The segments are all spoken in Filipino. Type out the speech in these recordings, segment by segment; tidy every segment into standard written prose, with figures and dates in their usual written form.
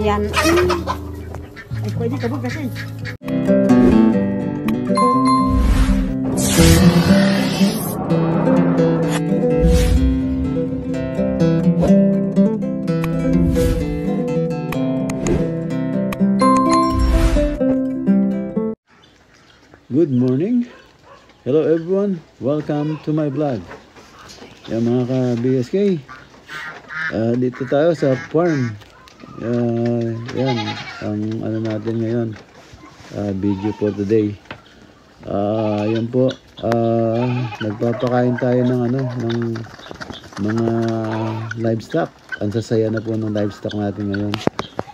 Yan. Ay, pwede ka ba kasi? Good morning. Hello everyone. Welcome to my vlog. Yan mga ka-BSK. Dito tayo sa farm. Yan ang ano natin ngayon. Video for today. Yan po. Nagpapakain tayo ng ng mga livestock. Ang sasaya na po ng livestock natin ngayon.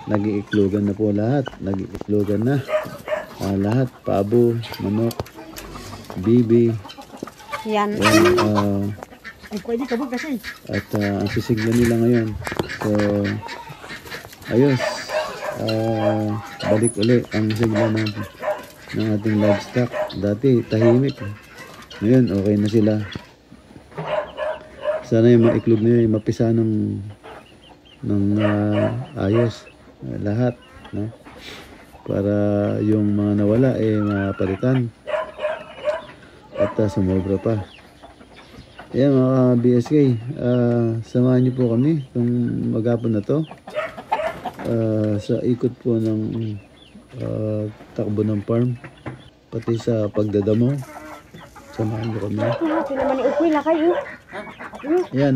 Nag-iiklugan na po lahat. Nag-iiklugan na. Lahat, pabo, manok, bibi. Yan. Ay, pwede ka ba kasi? At ang sisigla nila ngayon. So, ayos. Balik ulit ang sigla ng ating livestock. Dati, tahimik. Ngayon, okay na sila. Sana yung maiklog nila, yung mapisa ng ayos. Lahat, no? Para yung mga nawala mapalitan at sumobra pa. Ayan mga BSK, samahan niyo po kami itong maghapon na to sa ikot po ng takbo ng farm, pati sa pagdadamo. Samahan niyo kami.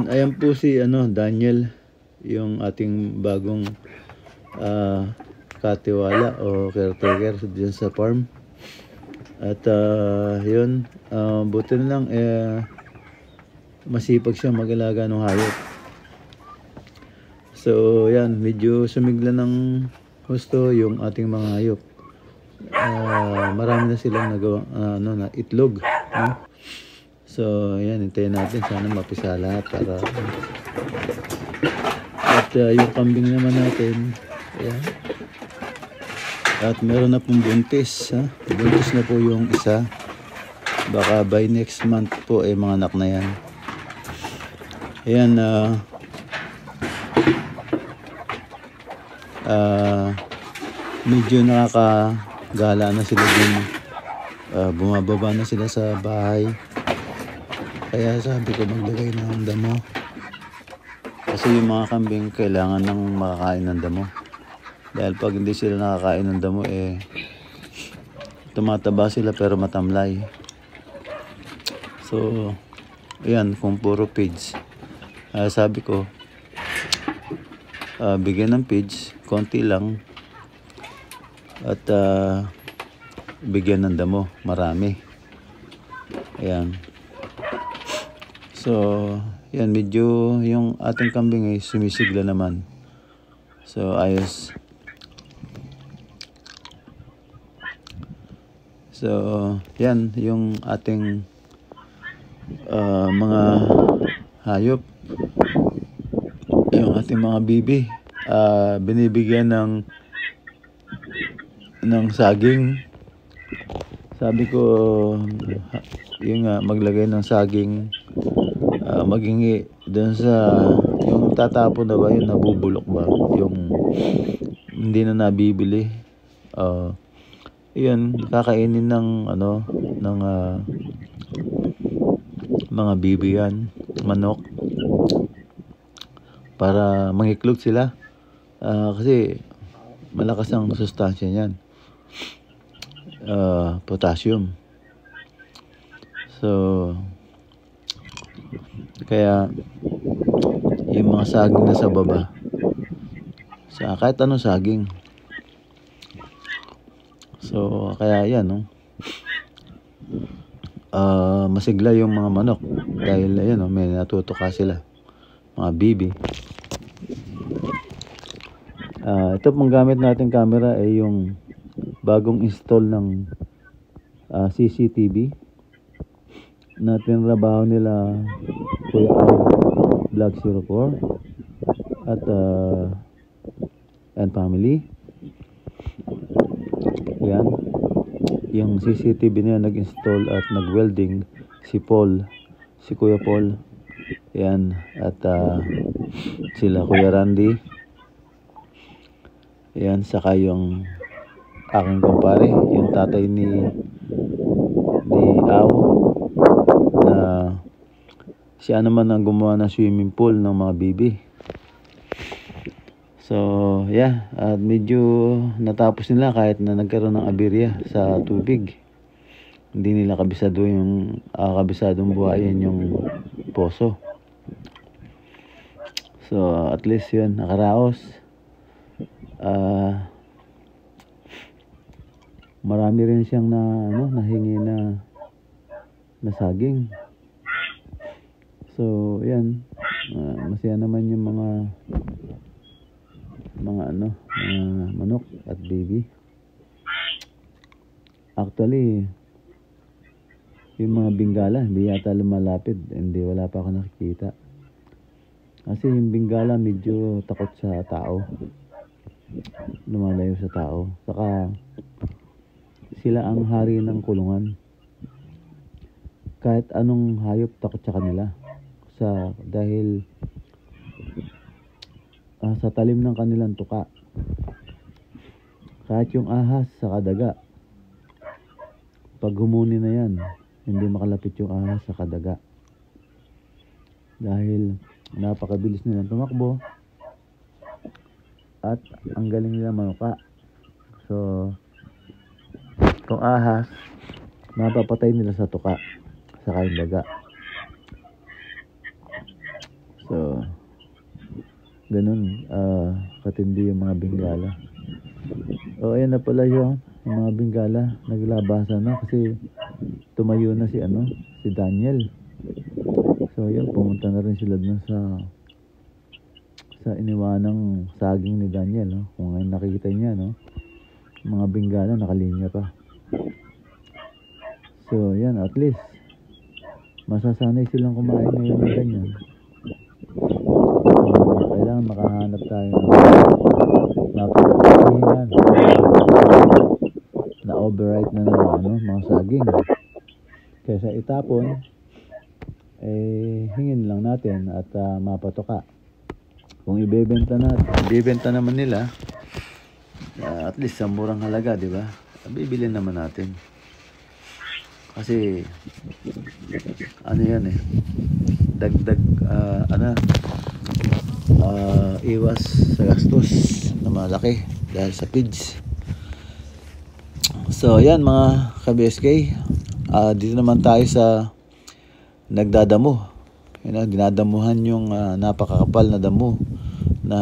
Ayan po si Daniel, yung ating bagong katiwala o caretaker dyan sa farm. At yun, buti na lang masipag siya mag-alaga ng hayop. So yan, medyo sumigla ng husto yung ating mga hayop. Marami na silang nagawa na itlog, no? So yan, hintayin natin sana mapisa lahat para at yung kambing naman natin, ayan. At meron na pong buntis, ha? Buntis na po yung isa. Baka by next month po mga anak na yan. Ayan, medyo nakakagala na sila dun. Bumababa na sila sa bahay. Kaya sabi ko maglagay ng damo. Kasi yung mga kambing kailangan ng makakain ng damo. Dahil pag hindi sila nakakain ng damo tumataba sila pero matamlay. So ayan, kung puro feeds, sabi ko bigyan ng feeds konti lang at bigyan ng damo marami. Ayan. So yan, medyo yung ating kambing sumisigla naman. So ayos. So, yan yung ating mga hayop. Yung ating mga bibi, binibigyan ng saging. Sabi ko, yung maglagay ng saging, maghingi doon sa yung tatapon na ba, yung nabubulok ba, yung hindi na nabibili. Yun, kakainin ng mga bibi yan, manok, para mangiklog sila. Kasi malakas ang sustansya niyan, potassium. So kaya yung mga saging na sa baba, kahit anong saging. So kaya yan, no? Masigla yung mga manok dahil ayan, may natutuka sila, mga bibi. Ito pong gamit natin camera yung bagong install ng CCTV na tinrabaho nila Kuya Al Vlog 04 at and family. Yan, yung CCTV niya nag-install at nag-welding si Paul, si Kuya Paul. Yan, at sila Kuya Randy. Ayan, saka yung aking kumpare, yung tatay ni Ao, na siya naman ang gumawa ng swimming pool ng mga bibi. So, yeah, at medyo natapos nila kahit na nagkaroon ng aberya sa tubig. Hindi nila kabisado yung kabisadong buhayin yung poso. So, at least yun, nakaraos. Marami rin siyang nahingi na saging. So, yan. Masaya naman yung mga manok at baby. Actually, yung mga bingala, hindi yata lumalapit. Hindi, wala pa ako nakikita. Kasi yung bingala medyo takot sa tao. Lumalayo sa tao. Saka, sila ang hari ng kulungan. Kahit anong hayop takot sa kanila. Dahil sa talim ng kanilang tuka. Kahit yung ahas sa kadaga, pag humuni na yan, hindi makalapit yung ahas sa kadaga. Dahil napakabilis nilang tumakbo at ang galing nila manuka. So, kung ahas, mapapatay nila sa tuka sa kain daga. So, ganun, katindi yung mga bingala. Ayan na pala yung mga bingala, naglabasan na kasi tumayo na si Daniel. So, yun, pumunta na rin sila dun sa iniwanang saging ni Daniel, no? Kung ngayon nakikita niya, no? Mga bingala nakalinya pa. So, yan, at least masasanay silang kumain ngayon ng ganyan. Kailangan makahanap tayo ng napakahihingan na overripe na mga saging. Kaysa itapon, hingin lang natin at mapatoka. Kung ibebenta naman nila, at least sa murang halaga, di ba? Bibili naman natin. Kasi yan dagdag iwas sa gastos na malaki dahil sa feeds. So yan mga ka-BSK, dito naman tayo sa nagdadamo. Dinadamuhan yung napakakapal na damo na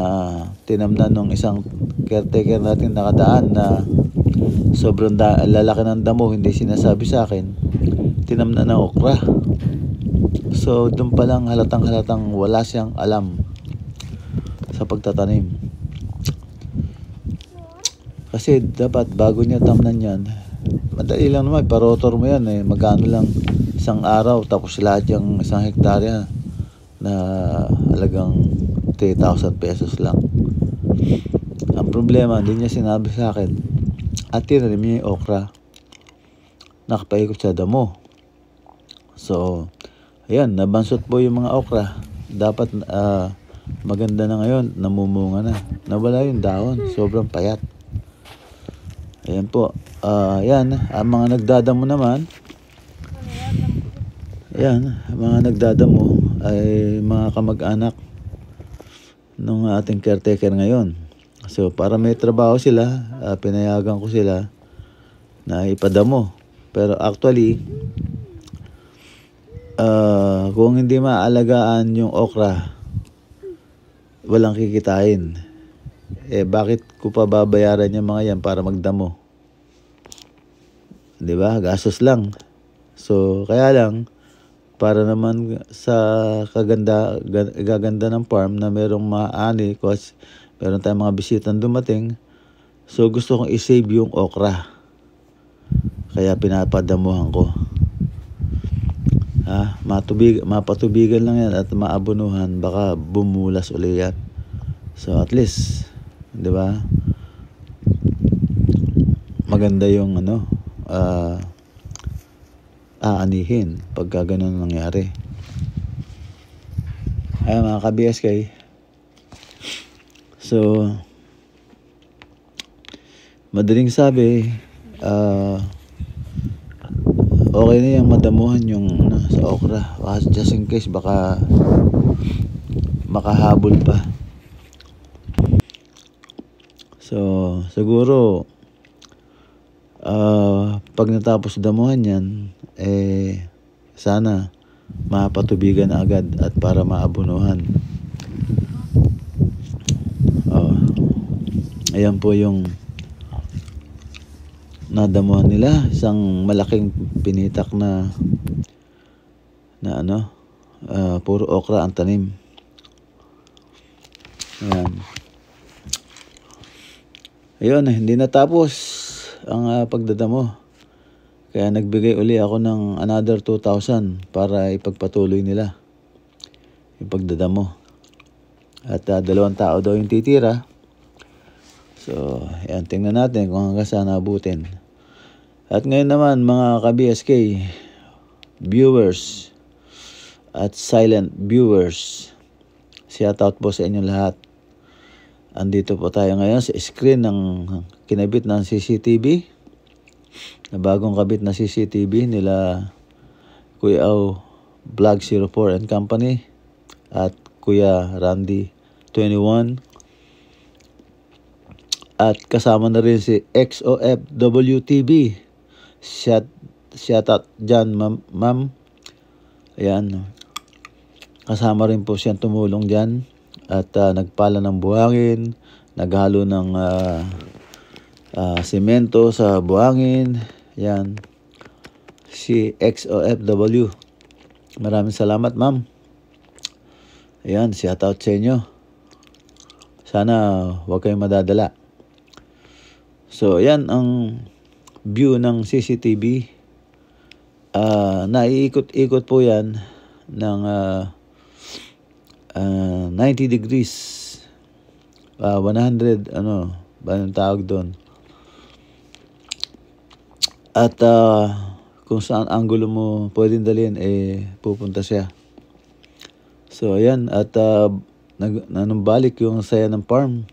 tinamnan ng isang caretaker natin nakadaan na sobrang lalaki ng damo, hindi sinasabi sa akin. Tinamnan ng okra. So doon pa lang halatang wala siyang alam sa pagtatanim. Kasi dapat bago niya tamnan yan, madali lang naman, parotor mo yan magkano lang isang araw, tapos lahat yung isang hektarya na halagang 3,000 pesos lang. Ang problema, hindi niya sinabi sa akin, at tinanim niya yung okra, nakapaikot sa damo. So ayan, nabansot po yung mga okra. Dapat maganda na ngayon, namumunga na, nawala yung dahon, sobrang payat. Ayan po. Yan, ang mga nagdadamo naman, ayan, mga nagdadamo ay mga kamag-anak ng ating caretaker ngayon. So para may trabaho sila, pinayagan ko sila na ipadamo. Pero actually, kung hindi maalagaan yung okra, walang kikitain. Bakit ko pa babayaran yung mga yan para magdamo? Diba? Gastos lang. So, kaya lang, para naman sa gaganda ng farm na merong maani, kasi meron tayong mga bisitang dumating, so gusto kong i-save yung okra. Kaya pinapadamuhan ko. Mapatubigan lang yan at maabunuhan, baka bumulas uli yan. So at least, di ba? Maganda yung aanihin pagka ganun nangyari. Ay mga ka-BSK. So madaling sabi, okay na yung madamuhan yung sa okra. Just in case baka makahabol pa. So siguro pag natapos damuhan yan, sana mapatubigan na agad at para maabunuhan. Ayan po yung nadamuhan nila, isang malaking pinitak na puro okra ang tanim. Ayun, hindi natapos ang pagdadamo. Kaya nagbigay uli ako ng another 2,000 para ipagpatuloy nila yung pagdadamo. At 2 tao daw yung titira. So, ayan, tingnan natin kung hanggang saan abutin. At ngayon naman, mga ka-BSK viewers at silent viewers, shout out po sa inyong lahat. Andito po tayo ngayon sa screen ng kinabit ng CCTV, na bagong kabit na CCTV nila Kuya Au Vlog 04 and Company at Kuya Randy 21. At kasama na rin si XOFW TV. Shout out dyan, ma'am. Ayan. Kasama rin po siyang tumulong dyan. At nagpala ng buhangin, naghalo ng semento sa buhangin. Yan. Si XOFW. Maraming salamat, ma'am. Ayan, shout out sa inyo. Sana huwag kayong madadala. So, yan ang view ng CCTV. Naiikot-ikot po yan ng 90 degrees. 100, ba yung tawag doon? At kung saan angulo mo pwedeng dalhin, pupunta siya. So, ayan. At nanumbalik yung saya ng farm.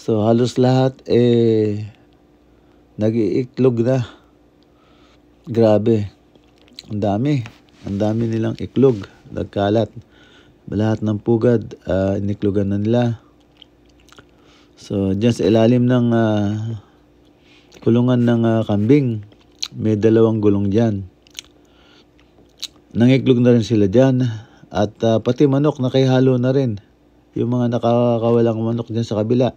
So, halos lahat, nag-iiklog na. Grabe. Ang dami. Ang dami nilang iklog. Nagkalat. Lahat ng pugad, iniklogan na nila. So, dyan sa ilalim ng kulungan ng kambing, may 2 gulong dyan. Nangiklog na rin sila dyan. At pati manok, nakihalo na rin. Yung mga nakakawalang manok dyan sa kabila.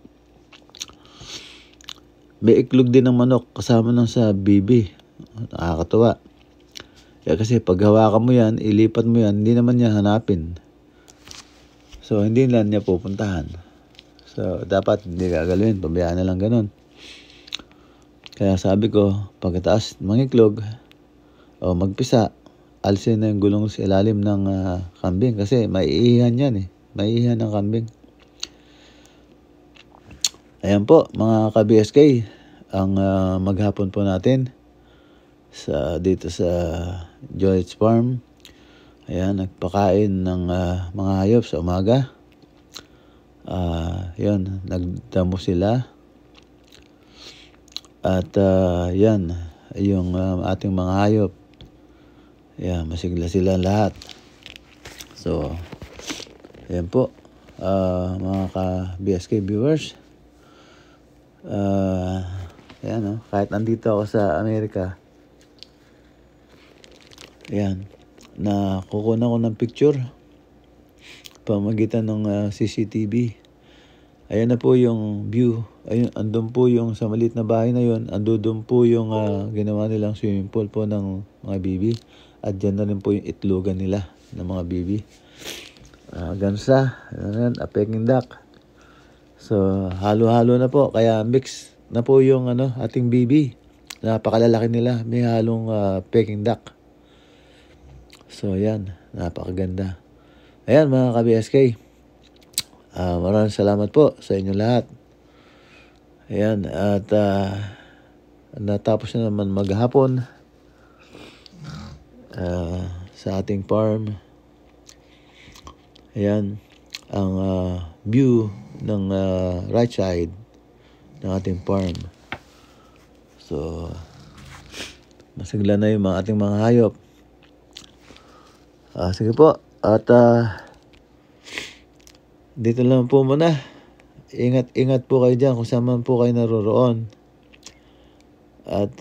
May iklog din ng manok kasama ng sa bibi. Nakakatuwa. Kaya kasi pag hawakan mo yan, ilipat mo yan, hindi naman niya hanapin. So, hindi lang niya pupuntahan. So, dapat hindi gagalawin. Pabayaan na lang ganun. Kaya sabi ko, pagkataas mangiklog o magpisa, alisin na yung gulong sa ilalim ng kambing. Kasi maiihan yan Maiihan ng kambing. Ayan po, mga ka-BSK, ang maghapon po natin dito sa Joy's Farm. Ayan, nagpakain ng mga hayop sa umaga. Yun, nagdamo sila. At yan, yung ating mga hayop. Ayan, masigla sila lahat. So, ayan po, mga ka-BSK viewers. Ayan, kahit nandito ako sa Amerika, ayan, na kukunan ko ng picture pamagitan ng CCTV. Ayan na po yung view. Ayun, andun po yung sa maliit na bahay na yun. Andun po yung ginawa nilang swimming pool po ng mga bibi. At dyan na rin po yung itlogan nila ng mga bibi. Gansa, a Peking duck. So, halo-halo na po. Kaya mix na po yung ating bibi. Napakalalaki nila. May halong Peking duck. So, yan. Napakaganda. Ayan, mga ka-BSK. Maraming salamat po sa inyo lahat. Ayan. At natapos na naman maghapon sa ating farm. Ayan. Ang view ng right side ng ating farm. So, masigla na yung ating mga hayop. Sige po. At dito lang po muna. Ingat po kayo dyan kung saan man po kayo naroroon. At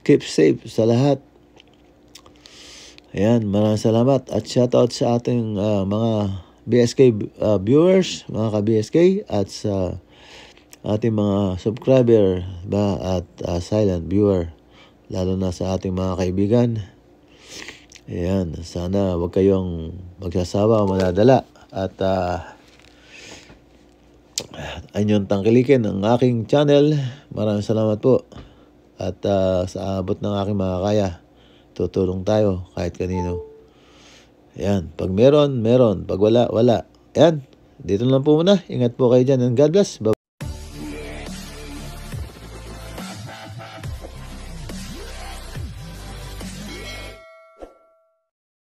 keep safe sa lahat. Ayan, maraming salamat. At shoutout sa ating mga BSK viewers, mga ka-BSK, at sa ating mga subscriber at silent viewer, lalo na sa ating mga kaibigan. Ayan, sana wag kayong magsasawa o madadala at anyong tangkilikin ang aking channel. Maraming salamat po. At sa abot ng aking makakaya, tutulong tayo kahit kanino. Ayan, pag meron, meron. Pag wala, wala. Ayan, dito lang po muna. Ingat po kayo dyan and God bless. Bye.